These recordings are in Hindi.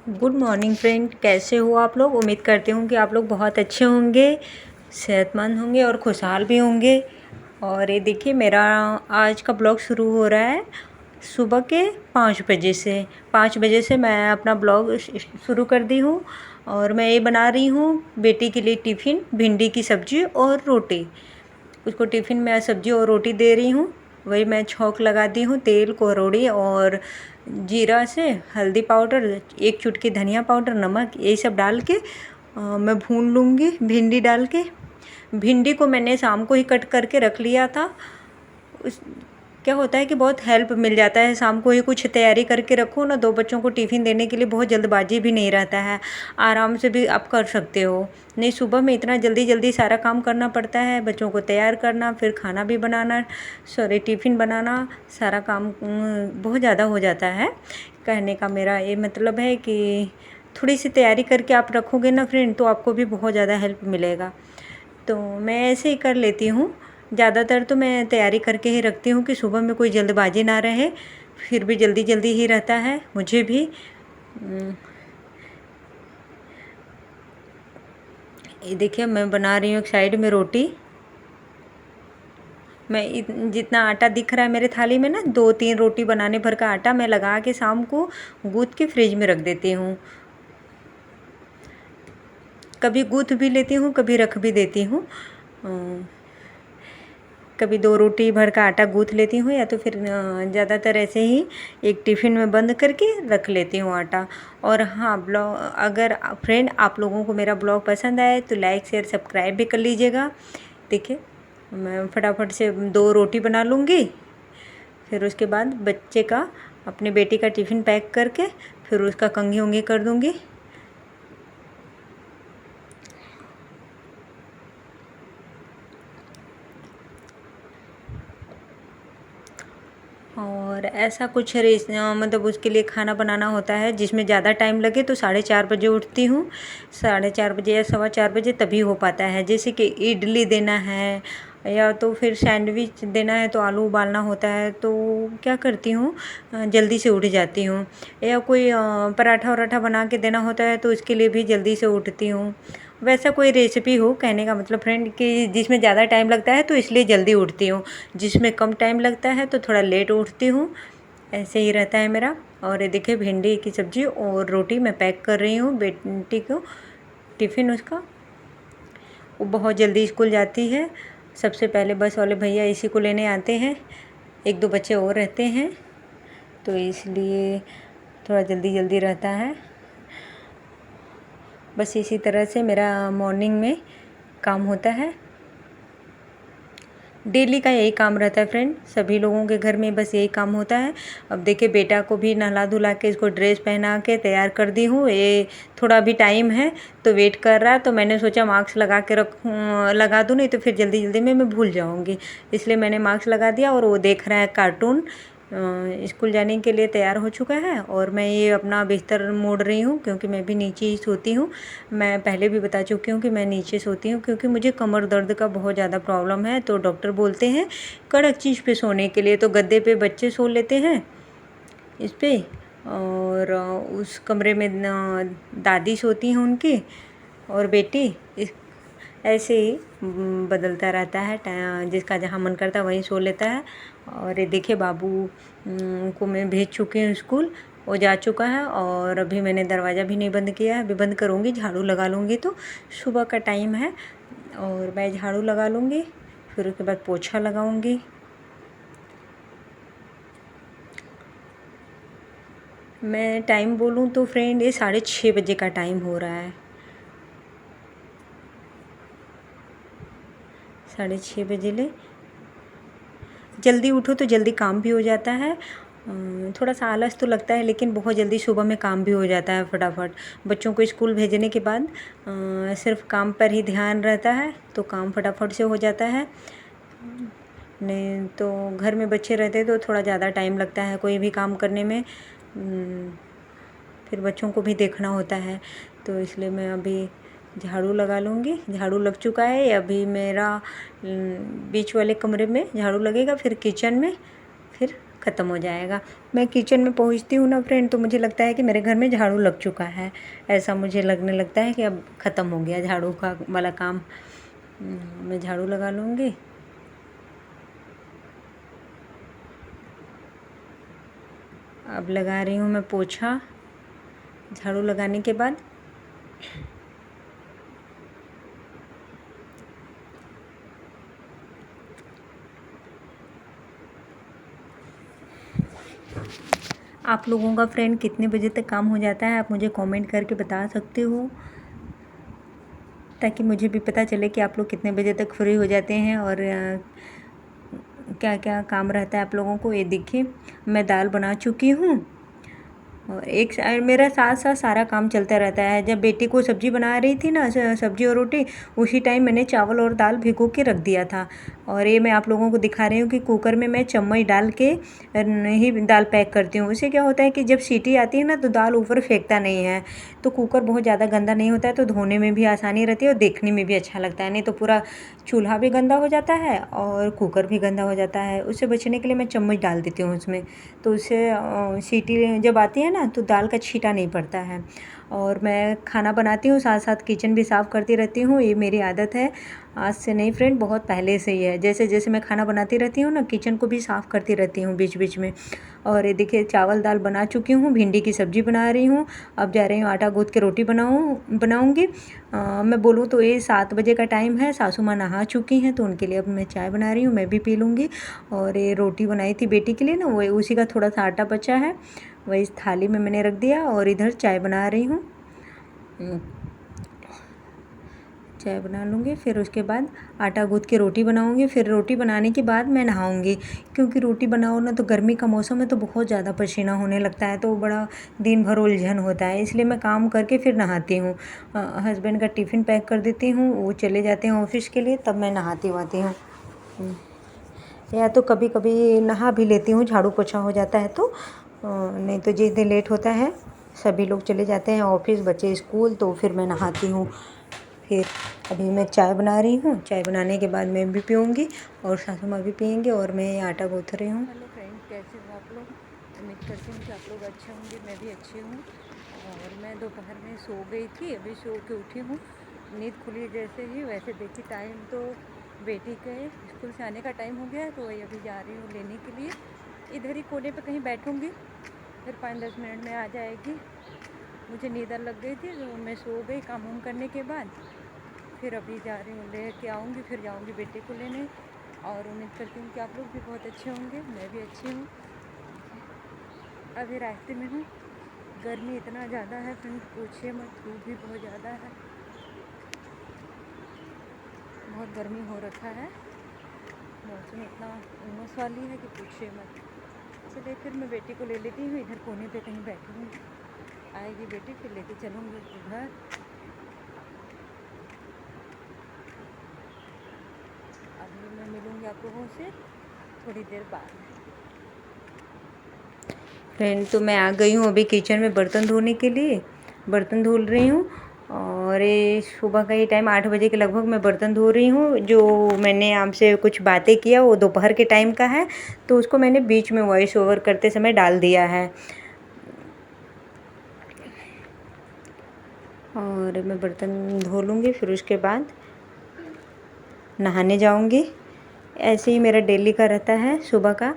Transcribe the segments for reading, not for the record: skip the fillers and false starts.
गुड मॉर्निंग फ्रेंड, कैसे हो आप लोग। उम्मीद करती हूँ कि आप लोग बहुत अच्छे होंगे, सेहतमंद होंगे और खुशहाल भी होंगे। और ये देखिए, मेरा आज का ब्लॉग शुरू हो रहा है सुबह के 5 बजे से। 5 बजे से मैं अपना ब्लॉग शुरू कर दी हूँ। और मैं ये बना रही हूँ बेटी के लिए टिफ़िन, भिंडी की सब्ज़ी और रोटी। उसको टिफ़िन में सब्ज़ी और रोटी दे रही हूँ। वही मैं छौंक लगा दी हूँ तेल, करोड़ी और जीरा से, हल्दी पाउडर, एक चुटकी धनिया पाउडर, नमक, यही सब डाल के मैं भून लूँगी भिंडी डाल के। भिंडी को मैंने शाम को ही कट करके रख लिया था। उस क्या होता है कि बहुत हेल्प मिल जाता है, शाम को ही कुछ तैयारी करके रखो ना, 2 बच्चों को टिफ़िन देने के लिए बहुत जल्दबाजी भी नहीं रहता है, आराम से भी आप कर सकते हो। नहीं, सुबह में इतना जल्दी जल्दी सारा काम करना पड़ता है, बच्चों को तैयार करना, फिर खाना भी बनाना, सॉरी टिफ़िन बनाना, सारा काम बहुत ज़्यादा हो जाता है। कहने का मेरा ये मतलब है कि थोड़ी सी तैयारी करके आप रखोगे ना फ्रेंड, तो आपको भी बहुत ज़्यादा हेल्प मिलेगा। तो मैं ऐसे ही कर लेती हूँ। ज़्यादातर तो मैं तैयारी करके ही रखती हूँ कि सुबह में कोई जल्दबाजी ना रहे, फिर भी जल्दी जल्दी ही रहता है मुझे भी। ये देखिए, मैं बना रही हूँ एक साइड में रोटी। मैं जितना आटा दिख रहा है मेरे थाली में ना, 2-3 रोटी बनाने भर का आटा मैं लगा के शाम को गूँथ के फ्रिज में रख देती हूँ। कभी गूँथ भी लेती हूँ, कभी रख भी देती हूँ। कभी 2 रोटी भर का आटा गूँथ लेती हूँ, या तो फिर ज़्यादातर ऐसे ही एक टिफ़िन में बंद करके रख लेती हूँ आटा। और हाँ, ब्लॉग अगर फ्रेंड आप लोगों को मेरा ब्लॉग पसंद आए तो लाइक शेयर सब्सक्राइब भी कर लीजिएगा। देखिए, मैं फटाफट से 2 रोटी बना लूँगी, फिर उसके बाद बच्चे का, अपनी बेटी का टिफ़िन पैक करके फिर उसका कंघी उंघी कर दूँगी। और ऐसा कुछ मतलब उसके लिए खाना बनाना होता है जिसमें ज़्यादा टाइम लगे तो 4:30 बजे उठती हूँ। 4:30 बजे या 4:15 बजे तभी हो पाता है। जैसे कि इडली देना है या तो फिर सैंडविच देना है, तो आलू उबालना होता है, तो क्या करती हूँ, जल्दी से उठ जाती हूँ। या कोई पराठा वराठा बना के देना होता है तो उसके लिए भी जल्दी से उठती हूँ। वैसा कोई रेसिपी हो, कहने का मतलब फ्रेंड कि जिसमें ज़्यादा टाइम लगता है तो इसलिए जल्दी उठती हूँ, जिसमें कम टाइम लगता है तो थोड़ा लेट उठती हूँ। ऐसे ही रहता है मेरा। और ये देखिए, भिंडी की सब्ज़ी और रोटी मैं पैक कर रही हूँ बेटी को, टिफ़िन उसका। वो बहुत जल्दी स्कूल जाती है। सबसे पहले बस वाले भैया इसी को लेने आते हैं, 1-2 बच्चे और रहते हैं, तो इसलिए थोड़ा जल्दी जल्दी रहता है। बस इसी तरह से मेरा मॉर्निंग में काम होता है। डेली का यही काम रहता है फ्रेंड, सभी लोगों के घर में बस यही काम होता है। अब देखिए, बेटा को भी नहला धुला के इसको ड्रेस पहना के तैयार कर दी हूँ। ये थोड़ा भी टाइम है तो वेट कर रहा है, तो मैंने सोचा मास्क लगा के लगा दूँ, नहीं तो फिर जल्दी जल्दी में मैं भूल जाऊँगी, इसलिए मैंने मास्क लगा दिया। और वो देख रहा है कार्टून। स्कूल जाने के लिए तैयार हो चुका है और मैं ये अपना बिस्तर मोड़ रही हूँ, क्योंकि मैं भी नीचे ही सोती हूँ। मैं पहले भी बता चुकी हूँ कि मैं नीचे सोती हूँ, क्योंकि मुझे कमर दर्द का बहुत ज़्यादा प्रॉब्लम है। तो डॉक्टर बोलते हैं कड़क चीज़ पे सोने के लिए, तो गद्दे पे बच्चे सो लेते हैं इस पे, और उस कमरे में दादी सोती हैं उनकी और बेटी। ऐसे ही बदलता रहता है, जिसका जहाँ मन करता है वहीं सो लेता है। और ये देखिए, बाबू को मैं भेज चुकी हूँ स्कूल, वो जा चुका है। और अभी मैंने दरवाज़ा भी नहीं बंद किया है, अभी बंद करूँगी, झाड़ू लगा लूँगी। तो सुबह का टाइम है और मैं झाड़ू लगा लूँगी, फिर उसके बाद पोछा लगाऊँगी। मैं टाइम बोलूँ तो फ्रेंड, ये 6:30 बजे का टाइम हो रहा है। 6:30 बजे ले जल्दी उठो तो जल्दी काम भी हो जाता है। थोड़ा सा आलस तो लगता है, लेकिन बहुत जल्दी सुबह में काम भी हो जाता है फटाफट। बच्चों को स्कूल भेजने के बाद सिर्फ काम पर ही ध्यान रहता है, तो काम फटाफट से हो जाता है। नहीं तो घर में बच्चे रहते तो थोड़ा ज़्यादा टाइम लगता है कोई भी काम करने में। फिर बच्चों को भी देखना होता है, तो इसलिए मैं अभी झाड़ू लगा लूँगी। झाड़ू लग चुका है, अभी मेरा बीच वाले कमरे में झाड़ू लगेगा, फिर किचन में, फिर ख़त्म हो जाएगा। मैं किचन में पहुंचती हूँ ना फ्रेंड, तो मुझे लगता है कि मेरे घर में झाड़ू लग चुका है। ऐसा मुझे लगने लगता है कि अब ख़त्म हो गया झाड़ू का वाला काम। मैं झाड़ू लगा लूँगी। अब लगा रही हूँ मैं पोछा। झाड़ू लगाने के बाद आप लोगों का फ्रेंड कितने बजे तक काम हो जाता है, आप मुझे कमेंट करके बता सकते हो, ताकि मुझे भी पता चले कि आप लोग कितने बजे तक फ्री हो जाते हैं और क्या क्या काम रहता है आप लोगों को। ये देखिए मैं दाल बना चुकी हूँ और एक साइड मेरा साथ साथ सारा काम चलता रहता है। जब बेटी को सब्ज़ी बना रही थी ना, सब्ज़ी और रोटी, उसी टाइम मैंने चावल और दाल भिगो के रख दिया था। और ये मैं आप लोगों को दिखा रही हूँ कि कुकर में मैं चम्मच डाल के ही दाल पैक करती हूँ। उससे क्या होता है कि जब सीटी आती है ना तो दाल ऊपर फेंकता नहीं है, तो कुकर बहुत ज़्यादा गंदा नहीं होता है, तो धोने में भी आसानी रहती है और देखने में भी अच्छा लगता है। नहीं तो पूरा चूल्हा भी गंदा हो जाता है और कुकर भी गंदा हो जाता है। उससे बचने के लिए मैं चम्मच डाल देती हूँ उसमें, तो उससे सीटी जब आती है ना तो दाल का छींटा नहीं पड़ता है। और मैं खाना बनाती हूँ, साथ साथ किचन भी साफ़ करती रहती हूँ। ये मेरी आदत है, आज से नहीं फ्रेंड, बहुत पहले से ही है। जैसे जैसे मैं खाना बनाती रहती हूँ ना, किचन को भी साफ़ करती रहती हूँ बीच बीच में। और ये देखिए चावल दाल बना चुकी हूँ, भिंडी की सब्ज़ी बना रही हूँ। अब जा रही हूँ आटा गूँथ के रोटी बनाऊँगी। मैं बोलूँ तो ये 7 बजे का टाइम है। सासू माँ नहा चुकी हैं तो उनके लिए अब मैं चाय बना रही हूँ, मैं भी पी लूँगी। और ये रोटी बनाई थी बेटी के लिए ना, वो उसी का थोड़ा सा आटा बचा है, वही इस थाली में मैंने रख दिया। और इधर चाय बना रही हूँ, चाय बना लूँगी। फिर उसके बाद आटा गूँथ के रोटी बनाऊँगी। फिर रोटी बनाने के बाद मैं नहाऊँगी, क्योंकि रोटी बनाओ ना तो गर्मी का मौसम है तो बहुत ज़्यादा पसीना होने लगता है, तो बड़ा दिन भर उलझन होता है। इसलिए मैं काम करके फिर नहाती हूँ। हस्बैंड का टिफ़िन पैक कर देती हूँ, वो चले जाते हैं ऑफिस के लिए, तब मैं नहाती वाती हूँ। या तो कभी कभी नहा भी लेती हूँ, झाड़ू पोछा हो जाता है तो। नहीं तो जिस दिन लेट होता है, सभी लोग चले जाते हैं ऑफिस, बच्चे स्कूल, तो फिर मैं नहाती हूँ। फिर अभी मैं चाय बना रही हूँ, चाय बनाने के बाद मैं भी पीऊँगी और सासू माँ भी पियेंगे। और मैं आटा गूँथ रही हूँ। हेलो फ्रेंड, कैसे हो आप लोग? उम्मीद करती हूँ कि आप लोग अच्छे होंगे, मैं भी अच्छी हूँ। और मैं दोपहर में सो गई थी, अभी सो के उठी हूँ। नींद खुली जैसे ही, वैसे देखी टाइम तो बेटी के स्कूल से आने का टाइम हो गया, तो वही अभी जा रही हूँ लेने के लिए। इधर ही कोने पे कहीं बैठूँगी, फिर 5-10 मिनट में आ जाएगी। मुझे नींद लग गई थी तो मैं सो गई काम वाम करने के बाद। फिर अभी जा रही हूँ, ले के आऊँगी, फिर जाऊँगी बेटे को लेने। और उम्मीद करती हूँ कि आप लोग भी बहुत अच्छे होंगे, मैं भी अच्छी हूँ। अभी रास्ते में हूँ, गर्मी इतना ज़्यादा है फ्रेंड, पूछिए मत, धूप भी बहुत ज़्यादा है, बहुत गर्मी हो रखा है। मौसम इतना उमस वाली है कि पूछिए मत। चलिए फिर मैं बेटी को ले लेती हूँ, इधर कोने पे कहीं बैठी हूँ, आएगी बेटी फिर लेके चलूँगी उसके घर। अभी मैं मिलूँगी आप लोगों से थोड़ी देर बाद। फ्रेंड तो मैं आ गई हूँ अभी किचन में बर्तन धोने के लिए, बर्तन धुल रही हूँ। और ये सुबह का ही टाइम 8 बजे के लगभग मैं बर्तन धो रही हूँ। जो मैंने आपसे कुछ बातें किया वो दोपहर के टाइम का है, तो उसको मैंने बीच में वॉइस ओवर करते समय डाल दिया है। और मैं बर्तन धो लूँगी, फिर उसके बाद नहाने जाऊँगी। ऐसे ही मेरा डेली का रहता है, सुबह का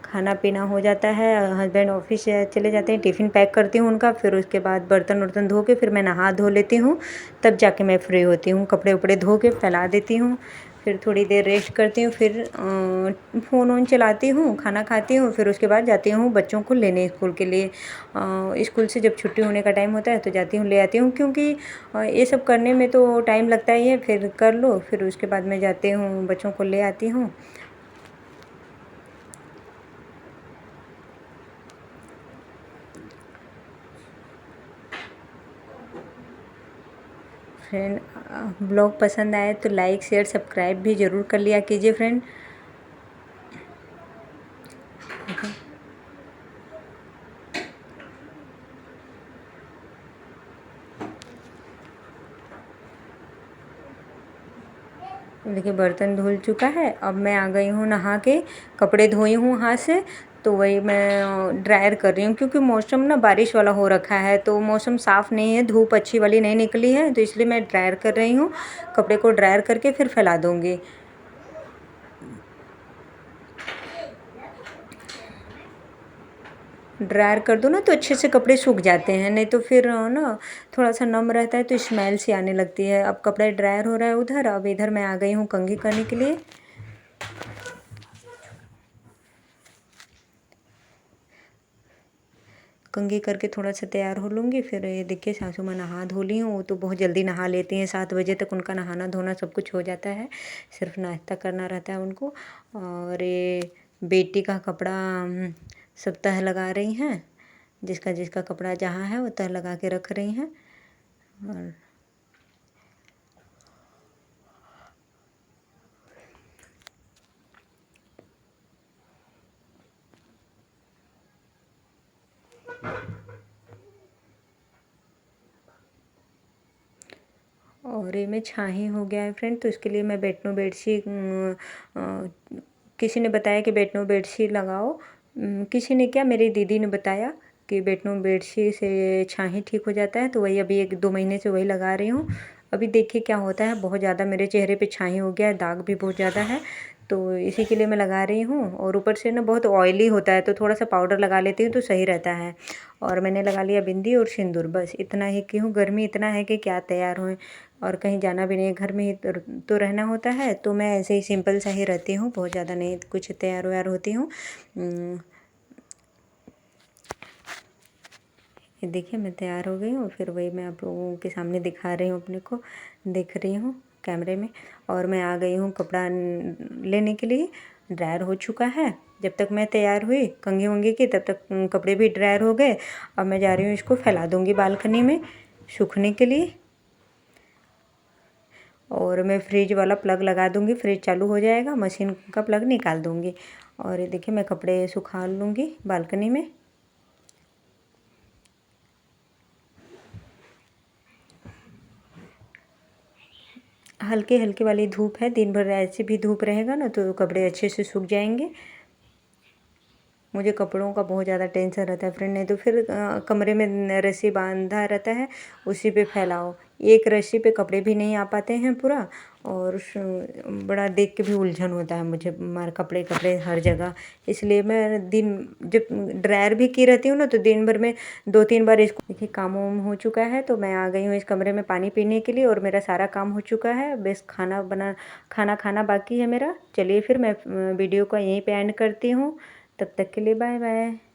खाना पीना हो जाता है, हस्बैंड ऑफिस चले जाते हैं, टिफ़िन पैक करती हूँ उनका, फिर उसके बाद बर्तन वर्तन धो के फिर मैं नहा धो लेती हूँ, तब जाके मैं फ्री होती हूँ। कपड़े उपड़े धो के फैला देती हूँ, फिर थोड़ी देर रेस्ट करती हूँ, फिर फ़ोन वोन चलाती हूँ, खाना खाती हूँ, फिर उसके बाद जाती हूँ बच्चों को लेने स्कूल के लिए। स्कूल से जब छुट्टी होने का टाइम होता है तो जाती हूँ ले आती हूँ, क्योंकि ये सब करने में तो टाइम लगता ही है। फिर कर लो, फिर उसके बाद मैं जाती हूँ बच्चों को ले आती हूँ। फ्रेंड ब्लॉग पसंद आए तो लाइक शेयर सब्सक्राइब भी ज़रूर कर लिया कीजिए फ्रेंड। देखिए बर्तन धुल चुका है, अब मैं आ गई हूँ नहा के, कपड़े धोई हूँ हाथ से, तो वही मैं ड्रायर कर रही हूँ, क्योंकि मौसम ना बारिश वाला हो रखा है, तो मौसम साफ़ नहीं है, धूप अच्छी वाली नहीं निकली है, तो इसलिए मैं ड्रायर कर रही हूँ। कपड़े को ड्रायर करके फिर फैला दूँगी। ड्रायर कर दो ना तो अच्छे से कपड़े सूख जाते हैं, नहीं तो फिर ना थोड़ा सा नम रहता है तो स्मेल सी आने लगती है। अब कपड़ा ड्रायर हो रहा है उधर, अब इधर मैं आ गई हूँ कंघी करने के लिए। कंघी करके थोड़ा सा तैयार हो लूँगी। फिर ये देखिए सासू माँ नहा धो ली हूँ, वो तो बहुत जल्दी नहा लेती हैं, 7 बजे तक उनका नहाना धोना सब कुछ हो जाता है, सिर्फ नाश्ता करना रहता है उनको। और ये बेटी का कपड़ा सब तह लगा रही हैं, जिसका जिसका कपड़ा जहाँ है वो तह लगा के रख रही हैं। और ये में छाही हो गया है फ्रेंड, तो इसके लिए मैं बेटनो बेडशीट, किसी ने बताया कि बेटनो बेडशीट लगाओ। किसी ने क्या, मेरी दीदी ने बताया कि बेटनो बेडशीट से छाही ठीक हो जाता है, तो वही अभी 1-2 महीने से वही लगा रही हूँ। अभी देखिए क्या होता है, बहुत ज़्यादा मेरे चेहरे पे छाही हो गया है, दाग भी बहुत ज़्यादा है, तो इसी के लिए मैं लगा रही हूँ। और ऊपर से ना बहुत ऑयली होता है, तो थोड़ा सा पाउडर लगा लेती हूँ तो सही रहता है। और मैंने लगा लिया बिंदी और सिंदूर, बस इतना ही की हूँ। गर्मी इतना है कि क्या तैयार हुए, और कहीं जाना भी नहीं है, घर में ही तो रहना होता है, तो मैं ऐसे ही सिंपल सा ही रहती हूँ, बहुत ज़्यादा नहीं कुछ तैयार व्यार होती हूँ। ये देखिए मैं तैयार हो गई हूँ, फिर वही मैं आप लोगों के सामने दिखा रही हूँ, अपने को दिख रही हूँ कैमरे में। और मैं आ गई हूँ कपड़ा लेने के लिए, ड्रायर हो चुका है। जब तक मैं तैयार हुई कंघी वंघी की, तब तक कपड़े भी ड्रायर हो गए। अब मैं जा रही हूँ इसको फैला दूँगी बालकनी में सूखने के लिए। और मैं फ्रिज वाला प्लग लगा दूँगी, फ्रिज चालू हो जाएगा, मशीन का प्लग निकाल दूँगी। और ये देखिए मैं कपड़े सुखा लूँगी बालकनी में। हल्के हल्के वाली धूप है, दिन भर ऐसे भी धूप रहेगा ना तो कपड़े अच्छे से सूख जाएंगे। मुझे कपड़ों का बहुत ज़्यादा टेंशन रहता है फ्रेंड, नहीं तो फिर कमरे में रस्सी बांधा रहता है, उसी पे फैलाओ। एक रस्सी पे कपड़े भी नहीं आ पाते हैं पूरा, और बड़ा देख के भी उलझन होता है मुझे, मार कपड़े कपड़े हर जगह। इसलिए मैं दिन जब ड्रायर भी की रहती हूँ ना, तो दिन भर में 2-3 बार इसको। देखिए काम वाम हो चुका है, तो मैं आ गई हूँ इस कमरे में पानी पीने के लिए, और मेरा सारा काम हो चुका है, बस खाना खाना बाकी है मेरा। चलिए फिर मैं वीडियो को यहीं पे एंड करती हूँ। तब तक के लिए बाय बाय।